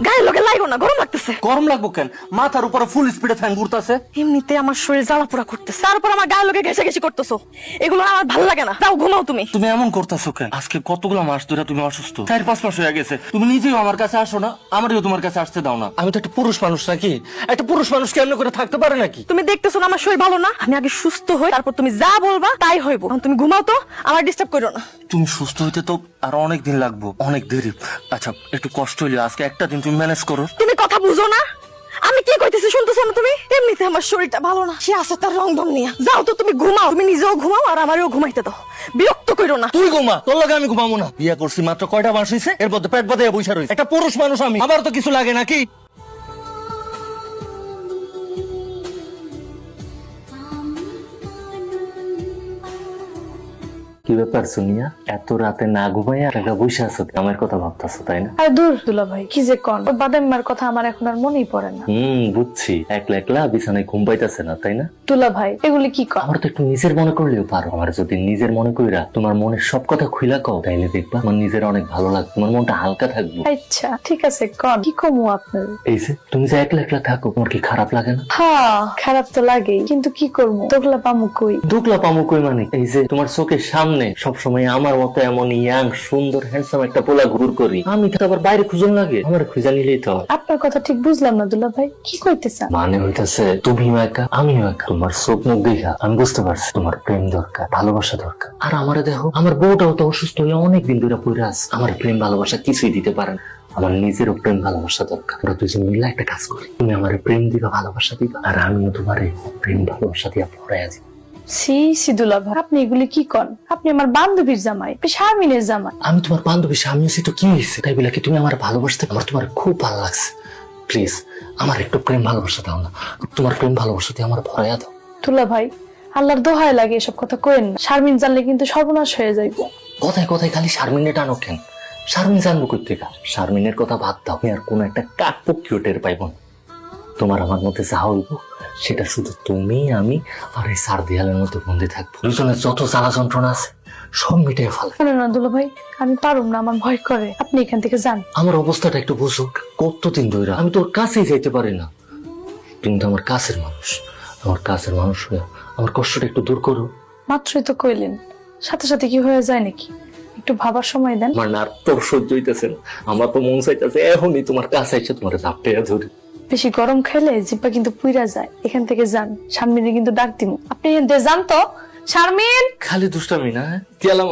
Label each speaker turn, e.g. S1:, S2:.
S1: গায়ে লোকে লাগো না, গরম লাগতেছে।
S2: গরম লাগবো কেন? মাথার উপরে ফুল স্পিডে ফ্যান ঘুরতেছে।
S1: এমনিতে আমার শরীর জ্বালা পোড়া করতেছে, তারপর আমার গায়ে লোকে ঘেঁষাঘেঁষি করতেছো, এগুলো আমার ভালো লাগে না। যাও ঘুমাও তুমি।
S2: তুমি এমন করতেছো কেন? আজকে কতগুলো মাস ধরে তুমি অসুস্থ, 4-5 মাস হয়ে গেছে। তুমি নিজেও আমার কাছে আসো না, আমারও তোমার কাছে আসতে দাও না। আমি তো একটা পুরুষ মানুষ নাকি? একটা পুরুষ মানুষ কেমন করে থাকতে পারে নাকি?
S1: তুমি দেখতেছো না আমার শরীর ভালো না? আমি আগে সুস্থ হই, তারপর তুমি যা বলবা তাই হইব। এখন তুমি ঘুমাও তো, আমার ডিস্টার্ব করো না।
S2: তুমি সুস্থ হইতে তো আর অনেক দিন লাগবো, অনেক দেরি। আচ্ছা একটু কষ্ট হইলে আজকে একটা দিন তুমি ম্যানেজ করো।
S1: তুমি কথা বুঝো না? আমি কি কইতেছি শুনতেছো না তুমি? এমনিতে আমার শরীরটা ভালো না, সে আছে তার রংধন নিয়ে। যাও তো তুমি ঘুমাও, তুমি নিজেও ঘুমাও আর আমারও ঘুমাইতে দাও, বিরক্ত করো না।
S2: তুই ঘুমা, তোর লগে আমি ঘুমাবো না। বিয়ে করছি মাত্র কয়টা মাস হইছে, এর মধ্যে পেট বাঁধে বইসা রইছে। একটা পুরুষ মানুষ আমি, আমার তো কিছু লাগে নাকি? কি ব্যাপার সুনিয়া, এত রাতে না ঘুমাইয়া টাকা বসে আছো, আমার কথা ভাবতেছো তাই না?
S3: আরে দূর দুলা ভাই, কি যে কন, ওই বাদাম্মার কথা আমার এখন আর মনেই পড়ে না।
S2: বুঝছি, একলা একলা বিছানায় ঘুম পাইতেছে না তাই না?
S3: দুলা ভাই এগুলি কি কন?
S2: আমার তো একটু নিজের মনে করলেও পারো। আমার যদি নিজের মনে কইরা তোমার মনের সব কথা খুইলা কও, তাইলে দেখবা আমার নিজের অনেক ভালো লাগবে, তোমার মনটা হালকা থাকবে।
S3: আচ্ছা ঠিক আছে, কন কি কমু আপনার?
S2: এই যে তুমি যে একলা একলা থাকো, তোমার কি খারাপ লাগে না?
S3: হ্যাঁ খারাপ তো লাগেই, কিন্তু কি করবো, তোগলা পামু কই?
S2: দুকলা পামু কই মানে? এই যে তোমার চোখের সামনে সবসময় আমার মতো এমন ইয়াং সুন্দর হ্যান্ডসাম একটা পোলা ঘুর করি, আমি তো আবার বাইরে খুঁজন লাগে, আমার খুঁজা নিলেই তো হয়।
S3: আপনার কথা ঠিক বুঝলাম না দুলা ভাই, কি কইতেছেন?
S2: মানে হইতাছে তুমিও একা আমিও একা। তোমার চোখ মুখ দেখা আমি বুঝতে পারছি তোমার প্রেম দরকার, ভালোবাসা দরকার। আর আমারে দেখো, আমার বউটাও তো অসুস্থ হয়ে অনেকদিন ধরে পড়ে আছে। আমার প্রেম ভালোবাসা কিছুই দিতে পারে না। আমার নিজেরও প্রেম ভালোবাসা দরকার। আমরা দুজন মিলে একটা কাজ করি, তুমি আমার প্রেম দিবা, ভালোবাসা দিবা, আর আমিও তোমার প্রেম ভালোবাসা দিয়া পড়ে আছি।
S3: সি সি দুলা ভাই, আপনি এগুলি কি কন? আপনি আমার বান্ধবীর জামাই, শারমিনের জামাই।
S2: আমি তোমার বান্ধবী, স্বামী আছি তো কি হয়েছে? তাই বলে কি তুমি আমার ভালোবাসতে? আমার তোমার খুব ভালো লাগছে। প্লিজ আমার একটু প্রেম ভালোবাসা দাও না, তোমার প্রেম ভালোবাসা দিয়ে আমার ভরাইয়া দাও।
S3: দুলা ভাই আল্লাহর দোহাই লাগে এসব কথা কইেন না, শারমিন জানলে কিন্তু সর্বনাশ হয়ে যাইব।
S2: কথায় কথায় খালি শারমিনে টানো কেন? শারমিন জানবো কোথেকে? শারমিনের কথা ভাত দাও, আমি আর কোন একটা কাকপক্ষীও টের পাইব না। তোমার আমার মধ্যে যা হইব সেটা শুধু তুমি, আমি আর এই সার দেয়ালের মধ্যে বন্দি থাকবো। দুজনের যত জ্বালা যন্ত্রণা আছে সব মিটিয়ে ফেলে।
S3: না দুলা ভাই, আমি পারুম না, আমার ভয় করে, আপনি এখান থেকে যান।
S2: আমার অবস্থাটা একটু বুঝো, কতদিন ধরে আমি তোর কাছেই যাইতে পারি না। তুমি তো আমার কাছের মানুষ, আমার কাছের মানুষ হয়ে আমার কষ্টটা একটু দূর করো।
S3: মাত্রই তো কইলেন, সাথে সাথে কি হয়ে যায় নাকি? একটু ভাবার সময় দেন।
S2: আমার না তোর সহ্য হইতেছে না, আমার তো মন চাইতেছে এখনই তোমার কাছে এসে তোমার ঝাপটাইয়া ধরি।
S3: বেশি গরম খেলে জিব্বা কিন্তু পুইরা যায়। এখান থেকে যান, শারমিনে কিন্তু ডাক দিমু। আপনি এখান থেকে যান তো। শারমিন,
S2: খালি দুষ্টামি না, গেলাম।